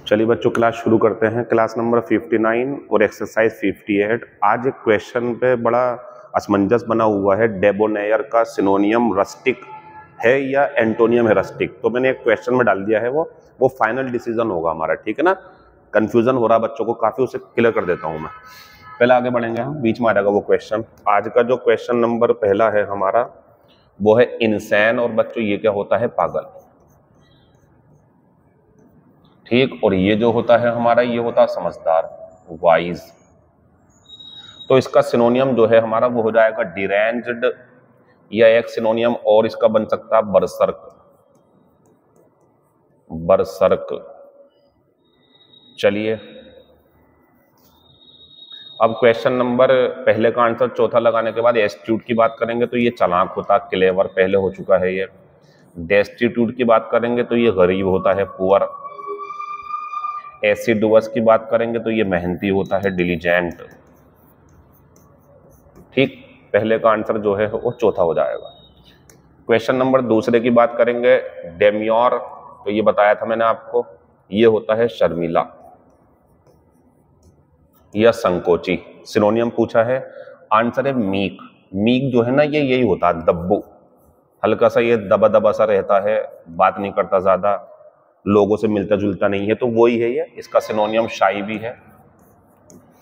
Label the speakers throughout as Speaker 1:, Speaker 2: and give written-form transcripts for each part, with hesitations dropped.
Speaker 1: चलिए बच्चों क्लास शुरू करते हैं। क्लास नंबर 59 और एक्सरसाइज 58। आज एक क्वेश्चन पे बड़ा असमंजस बना हुआ है, डेबोनेयर का सिनोनियम रस्टिक है या एंटोनियम है रस्टिक। तो मैंने एक क्वेश्चन में डाल दिया है, वो फाइनल डिसीजन होगा हमारा, ठीक है ना। कंफ्यूजन हो रहा बच्चों को काफी, उसे क्लियर कर देता हूं मैं। पहले आगे बढ़ेंगे हम, बीच में आ जाएगा वो क्वेश्चन। आज का जो क्वेश्चन नंबर पहला है हमारा वो है इंसैन, और बच्चों ये क्या होता है? पागल, ठीक। और ये जो होता है हमारा, ये होता है समझदार, वाइज। तो इसका सिनोनियम जो है हमारा वो हो जाएगा डिरेंज्ड, या एक सिनोनियम और इसका बन सकता है बरसर्क। बरसर्क। चलिए अब क्वेश्चन नंबर पहले का आंसर चौथा लगाने के बाद एस्टिट्यूड की बात करेंगे तो ये चालाक होता, क्लेवर, पहले हो चुका है ये। डेस्टिट्यूड की बात करेंगे तो ये गरीब होता है, पुअर। एसिडुअस की बात करेंगे तो ये मेहनती होता है, डिलीजेंट, ठीक। पहले का आंसर जो है वो चौथा हो जाएगा। क्वेश्चन नंबर दूसरे की बात करेंगे, डेम्योर, तो ये बताया था मैंने आपको, ये होता है शर्मिला या संकोची। सिनोनियम पूछा है, आंसर है मीक। मीक जो है ना, ये यही होता है दब्बू, हल्का सा ये दबा दबा सा रहता है, बात नहीं करता ज्यादा, लोगों से मिलता जुलता नहीं है, तो वही है ये। इसका सिनोनियम शाई भी है,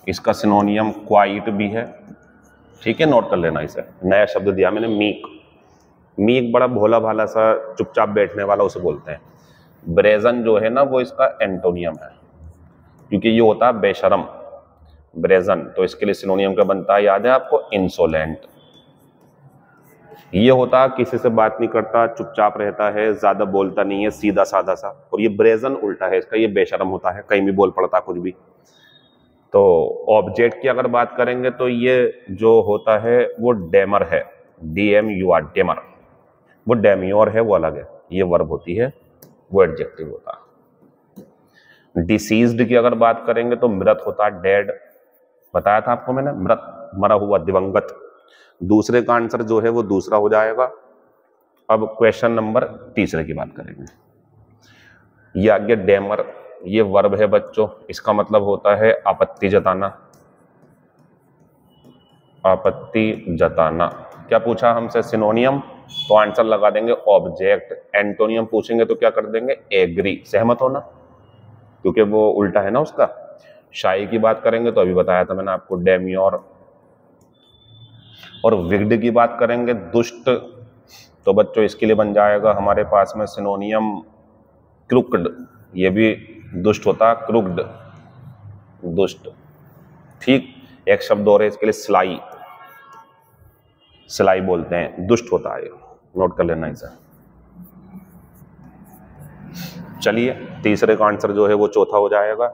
Speaker 1: इसका सिनोनियम क्वाइट भी है, ठीक है। नोट कर लेना इसे, नया शब्द दिया मैंने, मीक। मीक बड़ा भोला भाला सा, चुपचाप बैठने वाला, उसे बोलते हैं। ब्रेजन जो है ना, वो इसका एंटोनियम है, क्योंकि ये होता है बेशरम, ब्रेजन। तो इसके लिए सिनोनियम का बनता है, याद है आपको, इंसोलेंट। ये होता किसी से बात नहीं करता, चुपचाप रहता है, ज्यादा बोलता नहीं है, सीधा साधा सा। और ये ब्रेजन उल्टा है इसका, ये बेशरम होता है, कहीं भी बोल पड़ता कुछ भी। तो ऑब्जेक्ट की अगर बात करेंगे तो ये जो होता है वो डेमर है, DMUR, डेमर। वो डेम्योर है, वो अलग है, ये वर्ब होती है, वो एडजेक्टिव होता है। डिसीज्ड की अगर बात करेंगे तो मृत होता है, डेड, बताया था आपको मैंने, मृत, मरा हुआ, दिवंगत। दूसरे का आंसर जो है वो दूसरा हो जाएगा। अब क्वेश्चन नंबर तीसरे की बात करेंगे। ये आगे डेमर, ये वर्ब है बच्चों, इसका मतलब होता है आपत्ति जताना। आपत्ति जताना। क्या पूछा हमसे? सिनोनियम, तो आंसर लगा देंगे ऑब्जेक्ट। एंटोनियम पूछेंगे तो क्या कर देंगे? एग्री, सहमत होना, क्योंकि वो उल्टा है ना उसका। शाई की बात करेंगे तो अभी बताया था मैंने आपको, डेम्योर। और विग्ड की बात करेंगे, दुष्ट, तो बच्चों इसके लिए बन जाएगा हमारे पास में सिनोनियम क्रुक्ड, ये भी दुष्ट होता, क्रुक्ड, दुष्ट, ठीक। एक शब्द और है इसके लिए, सिलाई, सिलाई बोलते हैं, दुष्ट होता है, नोट कर लेना इसे। चलिए तीसरे का आंसर जो है वो चौथा हो जाएगा।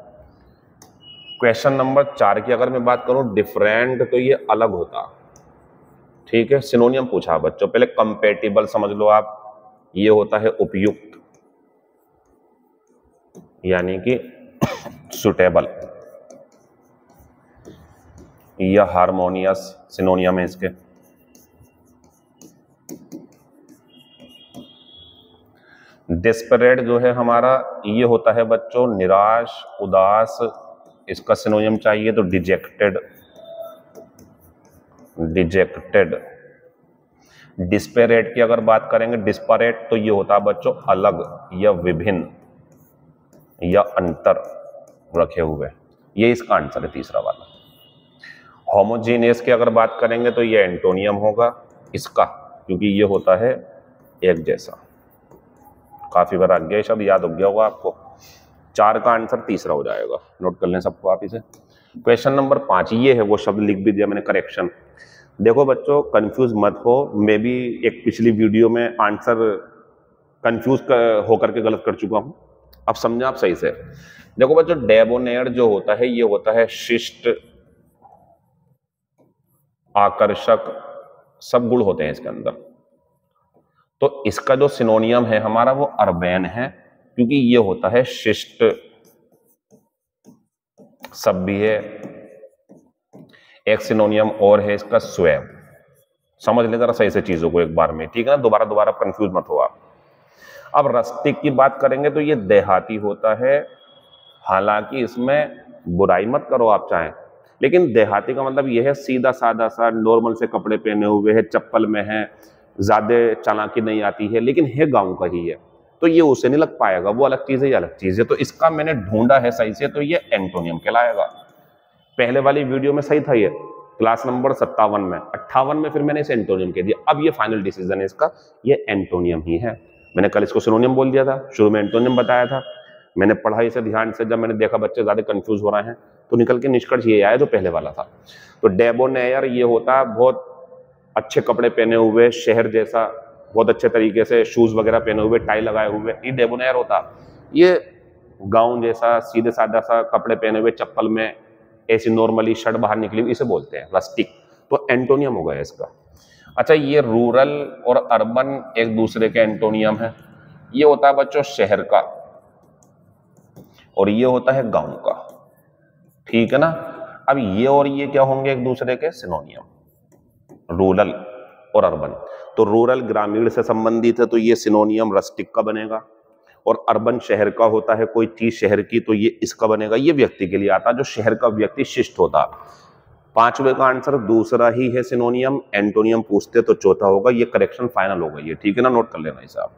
Speaker 1: क्वेश्चन नंबर 4 की अगर मैं बात करूं, डिफरेंट, तो ये अलग होता, ठीक है। सिनोनियम पूछा बच्चों, पहले कंपेटिबल समझ लो आप, ये होता है उपयुक्त, यानी कि सुटेबल, या हार्मोनियस, सिनोनियम है इसके। डिस्परेट जो है हमारा, ये होता है बच्चों निराश, उदास, इसका सिनोनियम चाहिए तो डिजेक्टेड, डिजेक्टेड। डिस्पेरेट की अगर बात करेंगे, डिस्परेट, तो ये होता है बच्चों अलग, या विभिन्न, या अंतर रखे हुए, ये इसका आंसर है तीसरा वाला। होमोजीनियस की अगर बात करेंगे तो ये एंटोनियम होगा इसका, क्योंकि ये होता है एक जैसा। काफी बार आ गया शब्द, याद हो गया होगा आपको। 4 का आंसर तीसरा हो जाएगा, नोट कर लें सबको आप इसे। क्वेश्चन नंबर 5, ये है वो शब्द, लिख भी दिया मैंने, करेक्शन। देखो बच्चों कंफ्यूज मत हो, मैं भी एक पिछली वीडियो में आंसर कंफ्यूज होकर के गलत कर चुका हूं, अब समझा आप सही से। देखो बच्चों, डेबोनेयर जो होता है ये होता है शिष्ट, आकर्षक, सब गुण होते हैं इसके अंदर। तो इसका जो सिनोनियम है हमारा वो अर्बेन है, क्योंकि ये होता है शिष्ट, सभ्य। एक सिनोनियम और है इसका स्वयं। समझ ले जरा सही से चीजों को एक बार में, ठीक है ना, दोबारा दोबारा कंफ्यूज मत हो आप। अब रस्टिक की बात करेंगे तो ये देहाती होता है, हालांकि इसमें बुराई मत करो आप चाहें, लेकिन देहाती का मतलब यह है सीधा साधा सा नॉर्मल से कपड़े पहने हुए है, चप्पल में है, ज्यादा चालाकी नहीं आती है, लेकिन है गांव का ही है, तो ये उसे नहीं लग पाएगा, वो अलग चीज है, ये अलग चीज है। तो इसका मैंने ढूंढा है सही से, तो ये एंटोनियम कहलाएगा। पहले वाली वीडियो में सही था ये, क्लास नंबर 57 में, 58 में फिर मैंने इसे एंटोनियम कह दिया। अब ये फाइनल डिसीजन है इसका, ये एंटोनियम ही है। मैंने कल इसको सिनोनियम बोल दिया था, शुरू में एंटोनियम बताया था। मैंने पढ़ा इसे ध्यान से, जब मैंने देखा बच्चे ज्यादा कंफ्यूज हो रहे हैं, तो निकल के निष्कर्ष ये आया जो पहले वाला था। तो डेबोनेयर ये होता है बहुत अच्छे कपड़े पहने हुए, शहर जैसा बहुत अच्छे तरीके से शूज वगैरह पहने हुए, टाई लगाए हुए, ये डेबोनेयर होता। ये गाउन जैसा सीधे साधा सा कपड़े पहने हुए, चप्पल में ऐसी नॉर्मली शर्ट बाहर निकली हुई, इसे बोलते हैं रस्टिक। तो एंटोनियम हो गया इसका। अच्छा, ये रूरल और अर्बन एक दूसरे के एंटोनियम है। ये होता है बच्चों शहर का, और ये होता है गांव का, ठीक है ना। अब ये और ये क्या होंगे एक दूसरे के सिनोनियम, रूरल और अर्बन। तो रूरल ग्रामीण से संबंधित है, तो ये सिनोनियम रस्टिक का बनेगा, और अर्बन शहर का होता है कोई चीज शहर की, तो ये इसका बनेगा। ये व्यक्ति के लिए आता है, जो शहर का व्यक्ति शिष्ट होता। पांचवे का आंसर दूसरा ही है सिनोनियम। एंटोनियम पूछते तो चौथा होगा। ये करेक्शन फाइनल होगा ये, ठीक है ना, नोट कर लेना इसे आप।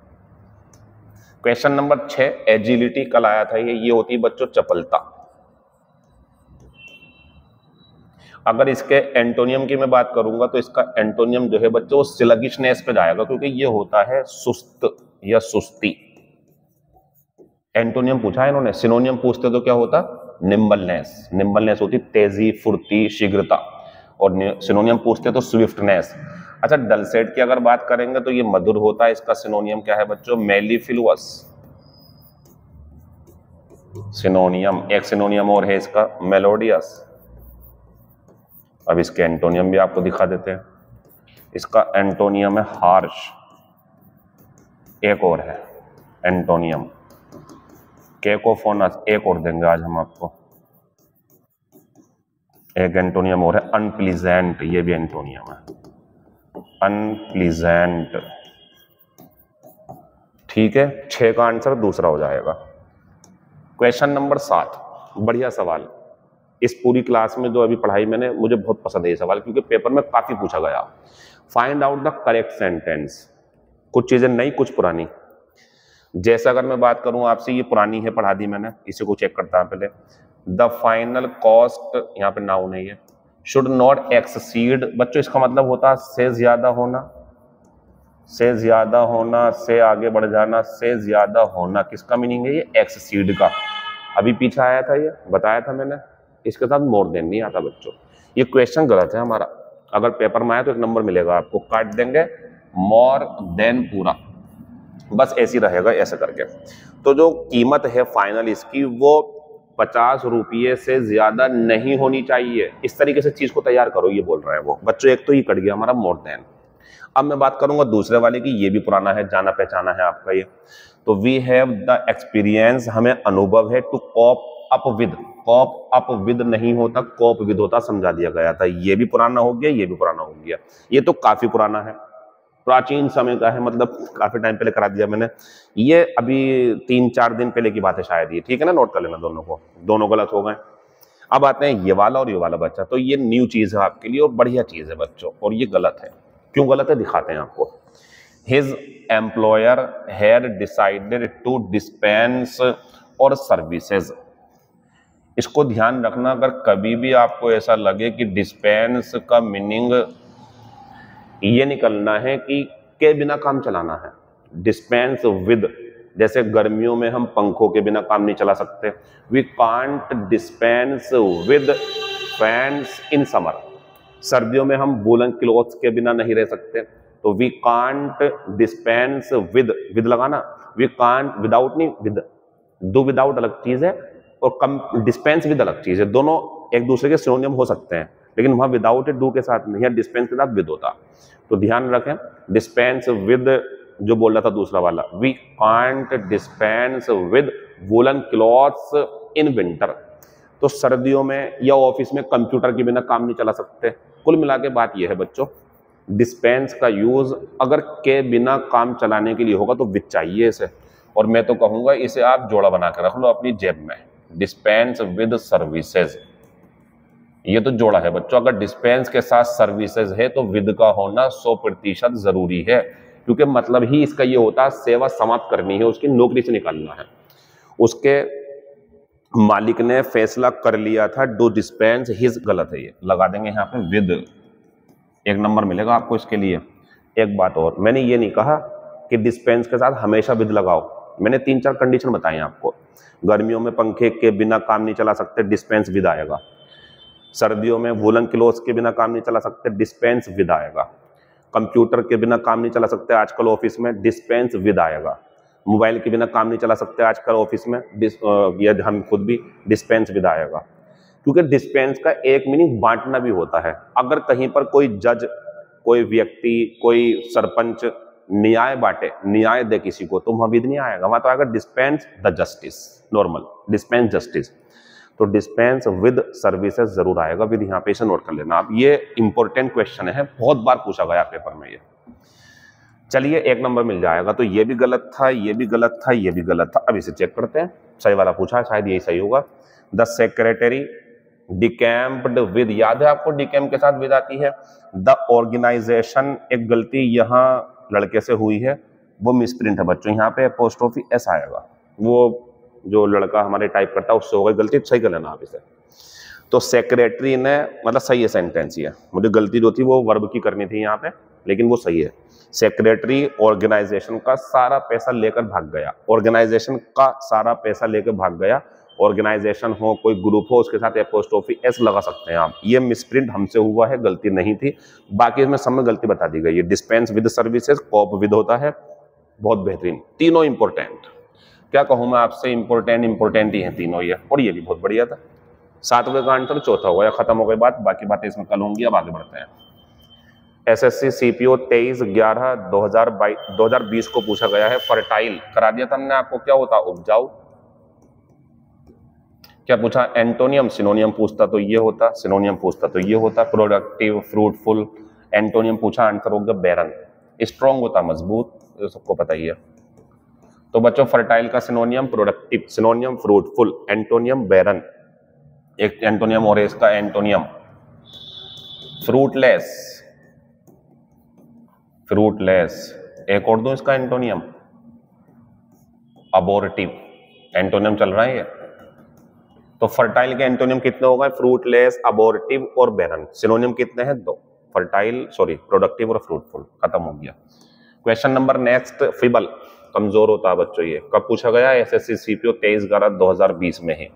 Speaker 1: क्वेश्चन नंबर 6, एजिलिटी कल आया था ये होती है बच्चों चपलता। अगर इसके एंटोनियम की मैं बात करूंगा तो इसका एंटोनियम जो है बच्चों वो स्लगिशनेस पे जाएगा, क्योंकि ये होता है सुस्त या सुस्ती। एंटोनियम पूछा है इन्होंने, सिनोनियम पूछते तो क्या होता, निम्बलनेस। निम्बलनेस होती तेजी, फुर्ती, शीघ्रता, और सिनोनियम पूछते तो स्विफ्टनेस। अच्छा, डलसेट की अगर बात करेंगे तो ये मधुर होता है। इसका सिनोनियम क्या है बच्चों, मेलिफिलुअस। सिनोनियम, एक सिनोनियम और है इसका मेलोडियस। अब इसके एंटोनियम भी आपको दिखा देते हैं। इसका एंटोनियम है हार्श। एक और है एंटोनियम केकोफोनस, एक और देंगे आज हम आपको। एक एंटोनियम और है अनप्लीजेंट, ये भी एंटोनियम है अनप्लीजेंट, ठीक है। 6 का आंसर दूसरा हो जाएगा। क्वेश्चन नंबर 7, बढ़िया सवाल। इस पूरी क्लास में जो अभी पढ़ाई मैंने, मुझे बहुत पसंद है ये सवाल, क्योंकि पेपर में काफी पूछा गया। Find out the correct sentence. कुछ चीजें नई, कुछ पुरानी। जैसा अगर मैं बात करूं आपसे, ये पुरानी है, पढ़ा दी मैंने, इसी को चेक करता हूं पहले। द फाइनल कॉस्ट, यहाँ पे नाउन है ये, शुड नॉट एक्सीड। बच्चों इसका मतलब होता है से ज्यादा होना, से ज्यादा होना, से आगे बढ़ जाना, से ज्यादा होना। किसका मीनिंग है ये, एक्सीड का। अभी पीछे आया था, ये बताया था मैंने। इसके साथ मोर देन नहीं आता बच्चों। ये क्वेश्चन गलत है हमारा। अगर पेपर में आया तो 1 नंबर मिलेगा आपको, काट देंगे। मोर देन पूरा बस ऐसी रहेगा, ऐसा करके। तो जो कीमत है फाइनल इसकी, वो 50 रुपये से ज्यादा नहीं होनी चाहिए। इस तरीके से चीज को तैयार करो, ये बोल रहे हैं वो बच्चों। एक तो ये कट गया हमारा मोर देन। अब मैं बात करूंगा दूसरे वाले की, ये भी पुराना है, जाना पहचाना है आपका ये। तो वी हैव द एक्सपीरियंस, हमें अनुभव है, to cope up with. Cope up with नहीं होता, कॉप विद होता, समझा दिया गया था। ये भी पुराना हो गया, ये भी पुराना हो गया। ये तो काफी पुराना है, प्राचीन समय का है, मतलब काफी टाइम पहले करा दिया मैंने। ये अभी 3-4 दिन पहले की बात है शायद ये, ठीक है ना, नोट कर लेना दोनों को, दोनों गलत हो गए। अब आते हैं ये वाला और ये वाला बच्चा। तो ये न्यू चीज है आपके लिए और बढ़िया चीज है बच्चों, और ये गलत है। क्यों गलत है दिखाते हैं आपको। His employer had decided to dispense our services. इसको ध्यान रखना, अगर कभी भी आपको ऐसा लगे कि डिस्पेंस का मीनिंग ये निकलना है कि के बिना काम चलाना है। डिस्पेंस विद, जैसे गर्मियों में हम पंखों के बिना काम नहीं चला सकते। We can't dispense with fans in summer. सर्दियों में हम वूलन क्लॉथ्स के बिना नहीं रह सकते। तो वी कांट डिस्पेंस विद लगाना, वी कांट विदाउट नहीं, विद। डू विदाउट अलग चीज है और कम डिस्पेंस विद अलग चीज है। दोनों एक दूसरे के सिनोनियम हो सकते हैं, लेकिन वहां विदाउट है डू के साथ में, या डिस्पेंस के साथ विद होता। तो ध्यान रखें, डिस्पेंस विद जो बोल रहा था दूसरा वाला, we can't dispense with woollen clothes in winter. तो सर्दियों में या ऑफिस में कंप्यूटर के बिना काम नहीं चला सकते। कुल मिला के बात यह है बच्चों, डिस्पेंस का यूज अगर के बिना काम चलाने के लिए होगा तो विद चाहिए इसे। और मैं तो कहूंगा इसे आप जोड़ा बना के रख लो अपनी जेब में, डिस्पेंस विद सर्विसेज, ये तो जोड़ा है बच्चों। अगर डिस्पेंस के साथ सर्विसेज है तो विद का होना 100% जरूरी है, क्योंकि मतलब ही इसका ये होता है सेवा समाप्त करनी है, उसकी नौकरी से निकालना है। उसके मालिक ने फैसला कर लिया था डू डिस्पेंस हिज, गलत है, ये लगा देंगे यहाँ पे विद, 1 नंबर मिलेगा आपको इसके लिए। एक बात और, मैंने ये नहीं कहा कि डिस्पेंस के साथ हमेशा विद लगाओ, मैंने 3-4 कंडीशन बताई आपको। गर्मियों में पंखे के बिना काम नहीं चला सकते, डिस्पेंस विद आएगा। सर्दियों में वूलन क्लोथ्स के बिना काम नहीं चला सकते, डिस्पेंस विद आएगा। कंप्यूटर के बिना काम नहीं चला सकते आजकल ऑफिस में, डिस्पेंस विद आएगा। मोबाइल के बिना काम नहीं चला सकते आजकल ऑफिस में, या हम खुद भी, डिस्पेंस विद आएगा। क्योंकि डिस्पेंस का एक मीनिंग बांटना भी होता है। अगर कहीं पर कोई जज, कोई व्यक्ति, कोई सरपंच न्याय बांटे, न्याय दे किसी को, तो वहां विद नहीं आएगा, वहां तो आएगा dispense the justice, normal dispense justice. तो डिस्पेंस विद सर्विसेज जरूर आएगा, विद यहाँ पे इसे नोट कर लेना आप। ये इंपॉर्टेंट क्वेश्चन है, बहुत बार पूछा गया पेपर में ये। चलिए 1 नंबर मिल जाएगा। तो ये भी गलत था, ये भी गलत था, ये भी गलत था। अब इसे चेक करते हैं, सही वाला पूछा है, शायद यही सही होगा। द सेक्रेटरी डिकैम्प्ड विद, याद है आपको डिकैम्प के साथ विद आती है। द ऑर्गेनाइजेशन, एक गलती यहाँ लड़के से हुई है, वो मिसप्रिंट है बच्चों, यहाँ पे अपोस्ट्रोफी एस आएगा, वो जो लड़का हमारे टाइप करता है उससे हो गई गलती, सही कर लेना आप इसे। तो सेक्रेटरी ने, मतलब सही है सेंटेंस ये, मुझे गलती जो थी वो वर्ब की करनी थी यहाँ पे, लेकिन वो सही है। सेक्रेटरी ऑर्गेनाइजेशन का सारा पैसा लेकर भाग गया, ऑर्गेनाइजेशन का सारा पैसा लेकर भाग गया। ऑर्गेनाइजेशन हो, कोई ग्रुप हो, उसके साथ अपोस्ट्रोफी एस लगा सकते हैं आप। ये मिसप्रिंट हमसे हुआ है, गलती नहीं थी, बाकी इसमें सब में गलती बता दी गई है। Dispense with services, corp with होता है, बहुत बेहतरीन, तीनों इंपॉर्टेंट। क्या कहूं मैं आपसे, इंपॉर्टेंट ही है तीनों ये, और ये भी बहुत बढ़िया था। 7वें का आंसर चौथा हो गया, खत्म हो गई बात, बाकी बातें इसमें कल होंगी। अब आगे बढ़ते हैं। एसएससी सीपीओ 23/11/2020 को पूछा गया है, फर्टाइल करा दिया था हमने आपको, क्या होता उपजाऊ। क्या पूछा, एंटोनियम, सिनोनियम पूछता तो ये होता, सिनोनियम पूछता तो ये होता। प्रोडक्टिव, फ्रूटफुल, एंटोनियम पूछा, आंसर हो गया बैरन। स्ट्रॉन्ग होता मजबूत, ये सबको पता ही है। तो बच्चों फर्टाइल का synonym productive, synonym fruitful, antonym barren. एक एंटोनियम और इसका एंटोनियम फ्रूटलेस, फ्रूटलेस। एक और दो इसका एंटोनियम अबोर्टिव, एंटोनियम चल रहा है ये। तो फर्टाइल के एंटोनियम कितने हो गए, फ्रूटलेस, अबोर्टिव और बैरन। सिनोनियम कितने हैं, 2, फर्टाइल सॉरी प्रोडक्टिव और फ्रूटफुल, खत्म हो गया। क्वेश्चन नंबर नेक्स्ट, फिबल कमजोर होता है बच्चों, ये कब पूछा गया, एसएससी सीपीओ 23/11/2020 में ही।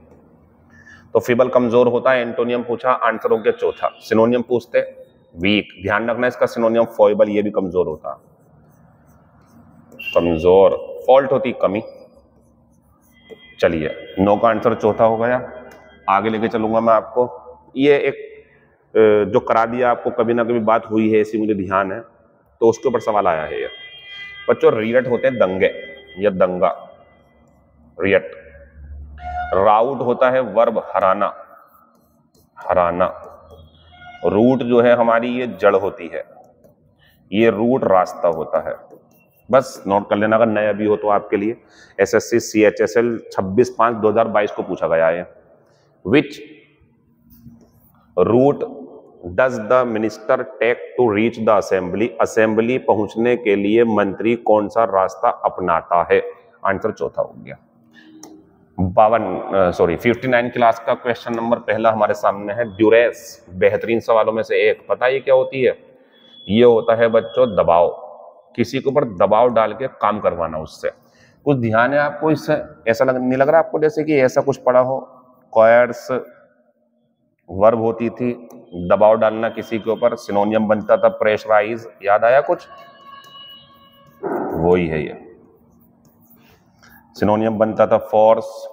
Speaker 1: तो फिबल कमजोर होता है, एंटोनियम पूछा, आंसर हो गया चौथा। सिनोनियम पूछते वीक, ध्यान रखना इसका सिनोनियम फॉइबल, ये भी कमजोर होता, कमजोर, फॉल्ट होती कमी। चलिए 9 का आंसर चौथा हो गया। आगे लेके चलूंगा मैं आपको, ये एक जो करा दिया आपको, कभी ना कभी बात हुई है ऐसी मुझे ध्यान है, तो उसके ऊपर सवाल आया है ये। बच्चों रियट होते हैं दंगे या दंगा, रियट। राउट होता है वर्ब हराना, हराना। रूट जो है हमारी ये जड़ होती है, ये रूट रास्ता होता है। बस नोट कर लेना अगर नया भी हो तो आपके लिए। एसएससी सीएचएसएल 26/5/2022 को पूछा गया है। Which route does the minister take to reach the assembly, assembly पहुंचने के लिए मंत्री कौन सा रास्ता अपनाता है, आंसर चौथा हो गया। 59 क्लास का क्वेश्चन नंबर पहला हमारे सामने है, ड्यूरेस, बेहतरीन सवालों में से एक। पता है क्या होती है, ये होता है बच्चों दबाव, किसी के ऊपर दबाव डाल के काम करवाना उससे। कुछ ध्यान है आपको इससे, ऐसा नहीं लग रहा आपको जैसे कि ऐसा कुछ पढ़ा हो। कॉयर्स वर्ब होती थी, दबाव डालना किसी के ऊपर, सिनोनियम बनता था प्रेशराइज, याद आया कुछ, वो ही है ये। सिनोनियम बनता था फोर्स,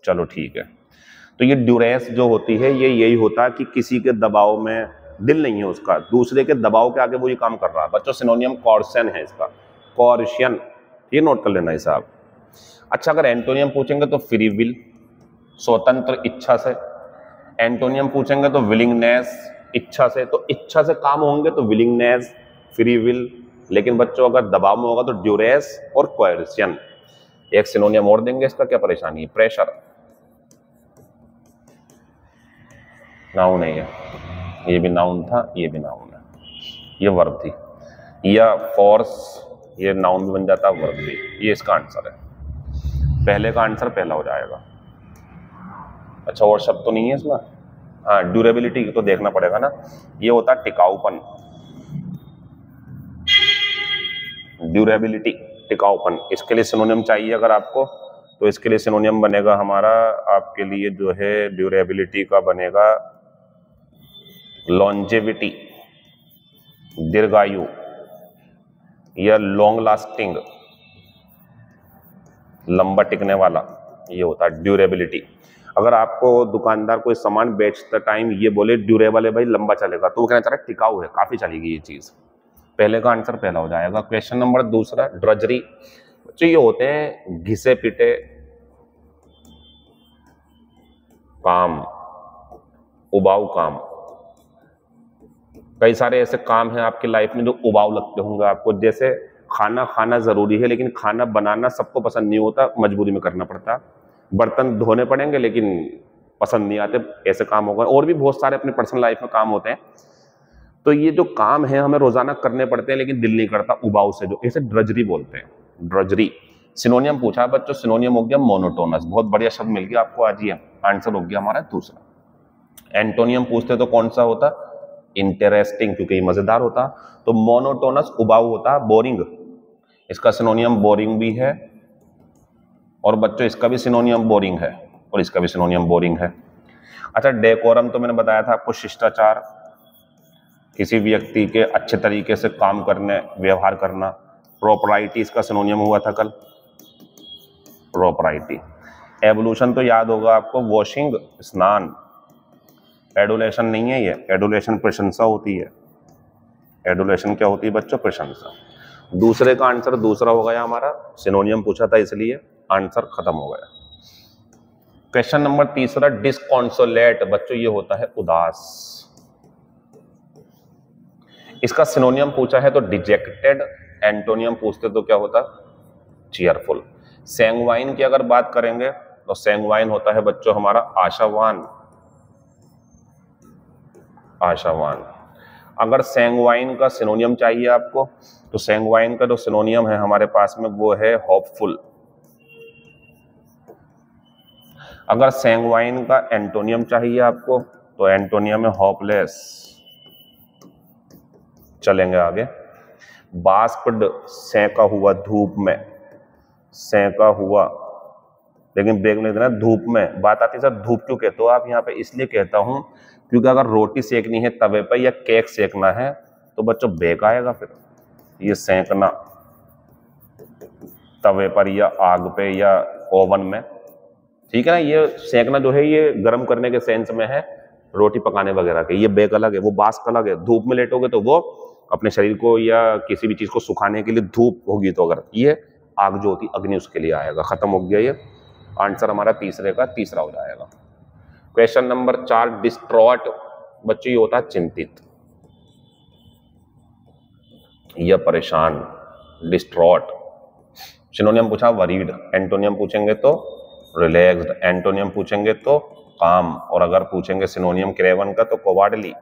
Speaker 1: चलो ठीक है। तो ये ड्यूरेस जो होती है ये यही होता है कि किसी के दबाव में दिल नहीं है उसका, दूसरे के दबाव के आगे वो ये काम कर रहा है। बच्चों सिनोनियम कॉर्सन है इसका, कॉर्शियन, ये नोट कर लेना हिसाब। अच्छा अगर एंटोनियम पूछेंगे तो फ्री विल, स्वतंत्र इच्छा से। एंटोनियम पूछेंगे तो विलिंगनेस, इच्छा से। तो इच्छा से काम होंगे तो विलिंगनेस, फ्री विल। लेकिन बच्चों अगर दबाव में होगा तो ड्यूरेस और कोएर्सियन। एक सिनोनियम और देंगे इसका, क्या परेशानी है, प्रेशर। नाउन है ये भी नाउन था, ये भी नाउन है, ये वर्ब थी। या फोर्स, ये नाउन भी बन जाता, वर्ब भी। ये इसका आंसर है, पहले का आंसर पहला हो जाएगा। अच्छा और शब्द तो नहीं है इसमें? हाँ, ड्यूरेबिलिटी तो देखना पड़ेगा ना, ये होता है टिकाऊपन। ड्यूरेबिलिटी, टिकाऊपन, इसके लिए सिनोनिम चाहिए अगर आपको, तो इसके लिए सिनोनिम बनेगा हमारा आपके लिए जो है ड्यूरेबिलिटी का बनेगा लॉन्जेविटी, दीर्घायु, या लॉन्ग लास्टिंग, लंबा टिकने वाला, ये होता है ड्यूरेबिलिटी। अगर आपको दुकानदार कोई सामान बेचते टाइम ये बोले ड्यूरेबल है भाई, लंबा चलेगा, तो वो कहना चाह रहा है टिकाऊ है, काफी चलेगी ये चीज। पहले का आंसर पहला हो जाएगा। क्वेश्चन नंबर दूसरा, ड्रजरी। बच्चे ये होते हैं घिसे पिटे काम, उबाऊ काम। कई सारे ऐसे काम हैं आपकी लाइफ में जो उबाऊ लगते होंगे आपको, जैसे खाना खाना जरूरी है लेकिन खाना बनाना सबको पसंद नहीं होता, मजबूरी में करना पड़ता। बर्तन धोने पड़ेंगे लेकिन पसंद नहीं आते, ऐसे काम होगा। और भी बहुत सारे अपनी पर्सनल लाइफ में काम होते हैं। तो ये जो काम है हमें रोजाना करने पड़ते हैं लेकिन दिल नहीं करता, उबाऊ से, जो इसे ड्रजरी बोलते हैं। ड्रजरी सिनोनियम पूछा है बच्चों, सिनोनियम हो गया मोनोटोनस। बहुत बढ़िया शब्द मिल गया आपको आज, ये आंसर हो गया हमारा दूसरा। एंटोनियम पूछते तो कौन सा होता? इंटरेस्टिंग, क्योंकि ये मजेदार होता। तो मोनोटोनस उबाऊ होता, बोरिंग, इसका सिनोनियम बोरिंग भी है। और बच्चों इसका भी सिनोनियम बोरिंग है, और इसका भी सिनोनियम बोरिंग है। अच्छा, डेकोरम तो मैंने बताया था आपको, शिष्टाचार, किसी व्यक्ति के अच्छे तरीके से काम करने, व्यवहार करना। प्रोपराइटी इसका सिनोनियम हुआ था कल, प्रोपराइटी। एवोल्यूशन तो याद होगा आपको, वॉशिंग, स्नान। एडुलेशन नहीं है ये, एडुलेशन प्रशंसा होती है। एडुलेशन क्या होती है बच्चों? प्रशंसा। दूसरे का आंसर दूसरा हो गया हमारा, सिनोनियम पूछा था इसलिए आंसर खत्म हो गया। क्वेश्चन नंबर तीसरा, डिस्कॉन्सोलेट। बच्चों ये होता है उदास, इसका सिनोनियम पूछा है तो डिजेक्टेड, एंटोनियम पूछते तो क्या होता? चीयरफुल। सैंग्वाइन की अगर बात करेंगे तो सैंग्वाइन होता है बच्चों हमारा आशावान, आशावान। अगर सैंग्वाइन का सिनोनियम चाहिए आपको तो सैंग्वाइन का जो सिनोनियम है हमारे पास में वो है होपफुल। अगर सैंग्वाइन का एंटोनियम चाहिए आपको तो एंटोनियम है होपलेस। चलेंगे आगे। बाष्पड, सेंका हुआ धूप में, सेंका हुआ, लेकिन ब्रेक नहीं देना, धूप में। बात आती है सर धूप क्यों कहते हो आप यहाँ पे? इसलिए कहता हूं क्योंकि अगर रोटी सेकनी है तवे पर या केक सेकना है तो बच्चों बेक आएगा। फिर ये सेंकना तवे पर या आग पे या ओवन में, ठीक है ना। ये सेंकना जो है ये गर्म करने के सेंस में है, रोटी पकाने वगैरह के। ये बेक अलग है, वो बाष्प अलग है। धूप में लेटोगे तो वो अपने शरीर को या किसी भी चीज को सुखाने के लिए धूप होगी, तो अगर ये आग जो होती अग्नि उसके लिए आएगा। खत्म हो गया, ये आंसर हमारा तीसरे का तीसरा हो जाएगा। Question number 4, distraught. बच्चों ये होता है चिंतित या परेशान, डिस्ट्रॉट। सिनोनियम पूछा वरीड, एंटोनियम पूछेंगे तो रिलैक्स्ड, एंटोनियम पूछेंगे तो काम, और अगर पूछेंगे सिनोनियम क्रेवन का तो कोवार्डली।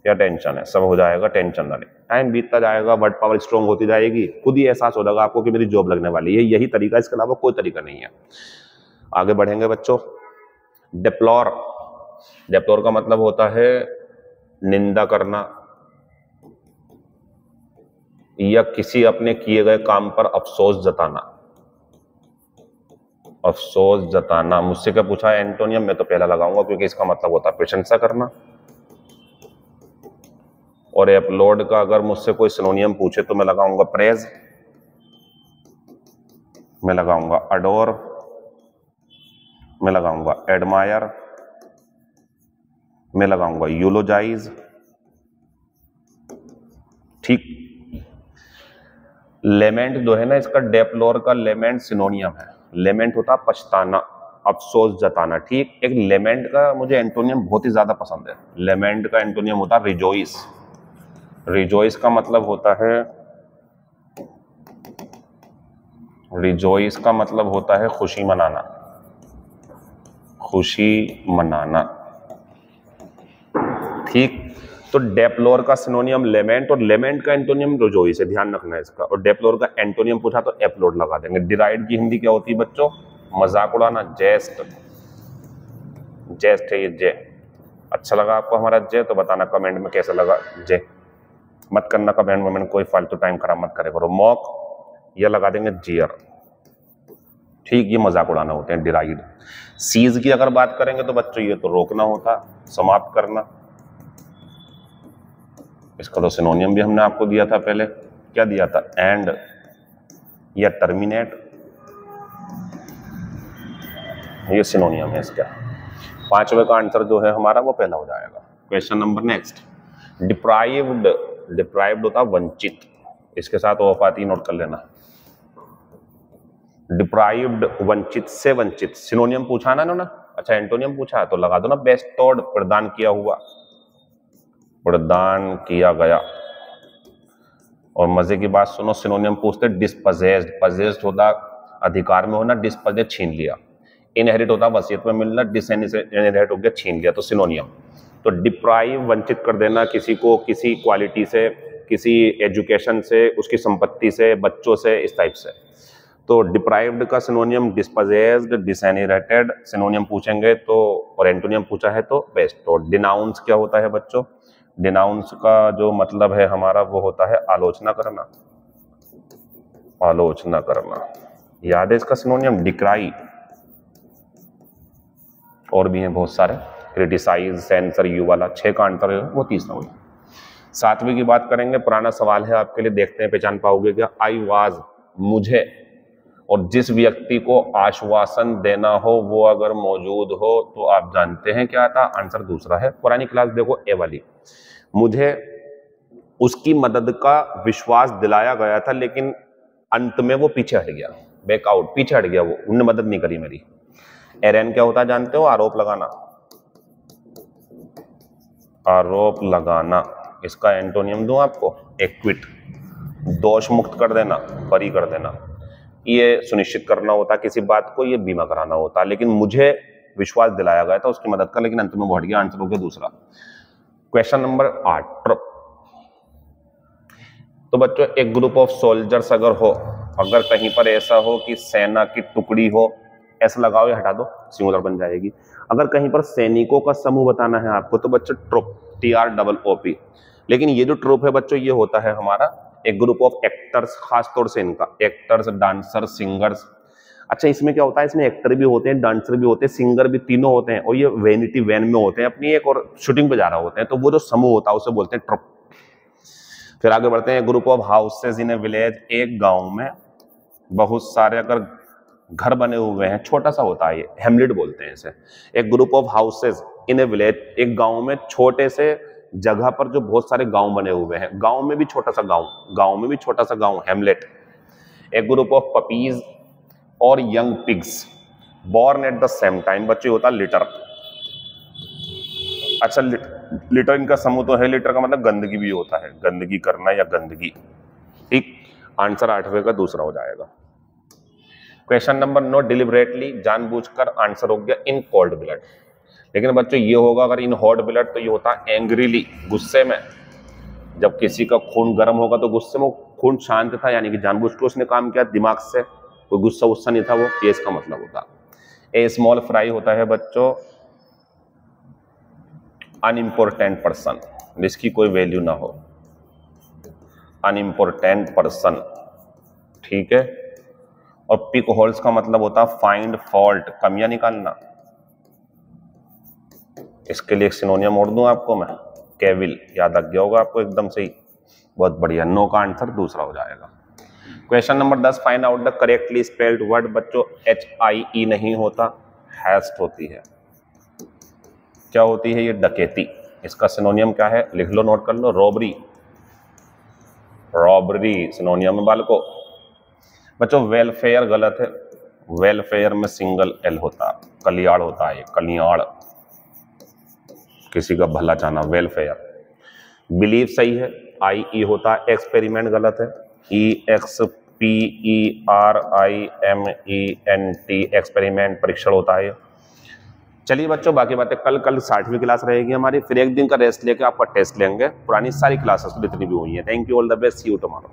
Speaker 1: क्या टेंशन है, सब हो जाएगा, टेंशन ना ले। टाइम बीतता जाएगा, वर्ड पावर स्ट्रॉन्ग होती जाएगी, खुद ही एहसास हो जाएगा आपको कि मेरी जॉब लगने वाली है। यही तरीका, इसके अलावा कोई तरीका नहीं है। आगे बढ़ेंगे बच्चों। डिप्लोर, डिप्लोर का मतलब होता है निंदा करना या किसी अपने किए गए काम पर अफसोस जताना। अफसोस जताना। मुझसे क्या पूछा है एंटोनियम? मैं तो पहला लगाऊंगा क्योंकि इसका मतलब होता है प्रशंसा करना। और अपलोड का अगर मुझसे कोई सिनोनियम पूछे तो मैं लगाऊंगा प्रेज, मैं लगाऊंगा अडोर, मैं लगाऊंगा एडमायर, मैं लगाऊंगा यूलोजाइज। ठीक। लेमेंट जो है ना, इसका डेप्लोर का लेमेंट सिनोनियम है। लेमेंट होता पछताना, अफसोस जताना। ठीक। एक लेमेंट का मुझे एंटोनियम बहुत ही ज्यादा पसंद है। लेमेंट का एंटोनियम होता रिजोइस। रिजोइस का मतलब होता है, रिजोइस का मतलब होता है खुशी मनाना, खुशी मनाना। ठीक। तो डेप्लोर का सिनोनियम लेमेंट, और लेमेंट का एंटोनियम रोजोई से, ध्यान रखना है इसका। और डेप्लोर का एंटोनियम पूछा तो एप्लोड लगा देंगे। डिराइड की हिंदी क्या होती है बच्चों? मजाक उड़ाना, जेस्ट। जेस्ट है ये जे। अच्छा लगा आपको हमारा जे तो बताना कमेंट में कैसा लगा जे। मत करना कमेंट में, मैंने कोई फालतू टाइम खराब मत करे करो। मॉक ये लगा देंगे जियर, ठीक। ये मजाक उड़ाना होते हैं डिराइड। सीज की अगर बात करेंगे तो बच्चों ये तो रोकना होता, समाप्त करना। इसका तो सिनोनियम भी हमने आपको दिया था पहले, क्या दिया था? एंड या टर्मिनेट, ये सिनोनियम है इसका। पांचवे का आंसर जो है हमारा वो पहला हो जाएगा। Question number next, deprived. Deprived होता वंचित, इसके साथ ऑफ आती नोट कर लेना। डिप्राइव्ड वंचित से वंचित, सिनोनियम पूछा ना ना। अच्छा एंटोनियम पूछा तो लगा दो ना बेस्टोर्ड, प्रदान किया हुआ, प्रदान किया गया। और मजे की बात सुनो, सिनोनियम पूछते डिस्पजेस्ड। पजेस्ड होता अधिकार में होना, डिस्पजेस्ड छीन लिया। इनहेरिट होता वसीयत में मिलना, डिसइनहेरिट हो गया छीन लिया, तो सिनोनियम। तो डिप्राइव वंचित कर देना किसी को, किसी क्वालिटी से, किसी एजुकेशन से, उसकी संपत्ति से, बच्चों से, इस टाइप से। तो डिप्राइव्ड का सिनोनियम डिस्पजेस्ड, डिसइनहेरिटेड सिनोनियम पूछेंगे तो, और एंटोनियम पूछा है तो बेस्ट। तो डिनाउंस क्या होता है बच्चों? डिनाउंस का जो मतलब है हमारा वो होता है आलोचना करना, आलोचना करना। याद है इसका सिनोनियम? डिक्राई। और भी हैं बहुत सारे, क्रिटिसाइज, सेंसर, यू वाला। 6 का आंसर है वो तीसरा होगा। 7वीं की बात करेंगे, पुराना सवाल है आपके लिए, देखते हैं पहचान पाओगे क्या। आई वाज, मुझे, और जिस व्यक्ति को आश्वासन देना हो वो अगर मौजूद हो तो आप जानते हैं क्या था? आंसर दूसरा है। पुरानी क्लास देखो ए वाली। मुझे उसकी मदद का विश्वास दिलाया गया था लेकिन अंत में वो पीछे हट गया, बैकआउट, पीछे हट गया, वो उन्होंने मदद नहीं करी मेरी। एरेन क्या होता है जानते हो? आरोप लगाना, आरोप लगाना। इसका एंटोनियम दूं आपको? एक्विट। दोष मुक्त कर देना, बरी कर देना। ये सुनिश्चित करना होता किसी बात को, ये बीमा कराना होता। लेकिन मुझे विश्वास दिलाया गया था उसकी मदद का, लेकिन अंत में वो हट गया। आंसर हो गया दूसरा। क्वेश्चन नंबर 8, ट्रुप। तो बच्चों एक ग्रुप ऑफ सोल्जर्स अगर हो, अगर कहीं पर ऐसा हो कि सेना की टुकड़ी हो, ऐसा लगाओ या हटा दो, सिंगुलर बन जाएगी। अगर कहीं पर सैनिकों का समूह बताना है आपको तो बच्चों ट्रुप, TROOP। लेकिन ये जो ट्रुप है बच्चों ये होता है हमारा एक ग्रुप ऑफ एक्टर्स, खास तौर से इनका एक्टर्स, डांसर, सिंगर्स। अच्छा इसमें क्या होता है? इसमें एक्टर भी होते हैं, डांसर भी होते हैं, सिंगर भी, तीनों होते हैं। और ये वेनिटी वैन में होते हैं अपनी एक, और शूटिंग पे जा रहे होते हैं। तो वो जो समूह होता है उसे बोलते हैं ट्रुप। फिर आगे बढ़ते हैं, group of houses in A village. एक गांव में बहुत सारे अगर घर बने हुए हैं, छोटा सा होता है ये, हेमलेट बोलते हैं इसे। एक group of houses in A village, एक गांव में छोटे से जगह पर जो बहुत सारे गांव बने हुए हैं, गांव में भी छोटा सा गांव, गांव में भी छोटा सा गांव, हेमलेट। एक ग्रुप ऑफ पपीज और young pigs born at the same time. बच्चे होता लिटर। अच्छा लिटर इनका समूह तो है, लिटर का मतलब गंदगी भी होता है, गंदगी करना या गंदगी, ठीक। आंसर 8वें का दूसरा हो जाएगा। क्वेश्चन नंबर 9, डिलिबरेटली, जानबूझकर। आंसर हो गया इन कोल्ड ब्लड। लेकिन बच्चों ये होगा अगर इन हॉट ब्लड, तो ये होता है एंग्रीली, गुस्से में। जब किसी का खून गर्म होगा तो गुस्से में, खून शांत था यानी कि जानबूझ के उसने काम किया, दिमाग से, कोई गुस्सा उस्सा नहीं था वो, ये इसका मतलब होता। ए स्मॉल फ्राई होता है बच्चों अनइम्पोर्टेंट पर्सन, जिसकी कोई वैल्यू ना हो, अनइम्पोर्टेंट पर्सन, ठीक है। और पिक होल्स का मतलब होता है फाइंड फॉल्ट, कमियां निकालना। इसके लिए एक सिनोनियम और दूं आपको मैं, केविल। याद रख गया होगा आपको एकदम से ही, बहुत बढ़िया। 9 का आंसर दूसरा हो जाएगा। Question number 10, find out the correctly spelled word. बच्चों HIE नहीं होता, हैस्ट होती है। क्या होती है ये? डकैती। इसका सिनोनियम क्या है? लिख लो, नोट कर लो, रॉबरी। रॉबरी सिनोनियम है बालको। बच्चों वेलफेयर गलत है, वेलफेयर में सिंगल L होता, कल्याण होता है, कल्याण, किसी का भला चाहना, वेलफेयर। बिलीव सही है, IE होता है। एक्सपेरिमेंट गलत है, EXPERIMENT, एक्सपेरिमेंट, परीक्षण होता है। चलिए बच्चों, बाकी बातें कल 60वीं क्लास रहेगी हमारी, फिर एक दिन का रेस्ट लेके आपका टेस्ट लेंगे, पुरानी सारी क्लासेस जितनी भी हुई है। Thank you, all the best, see you tomorrow.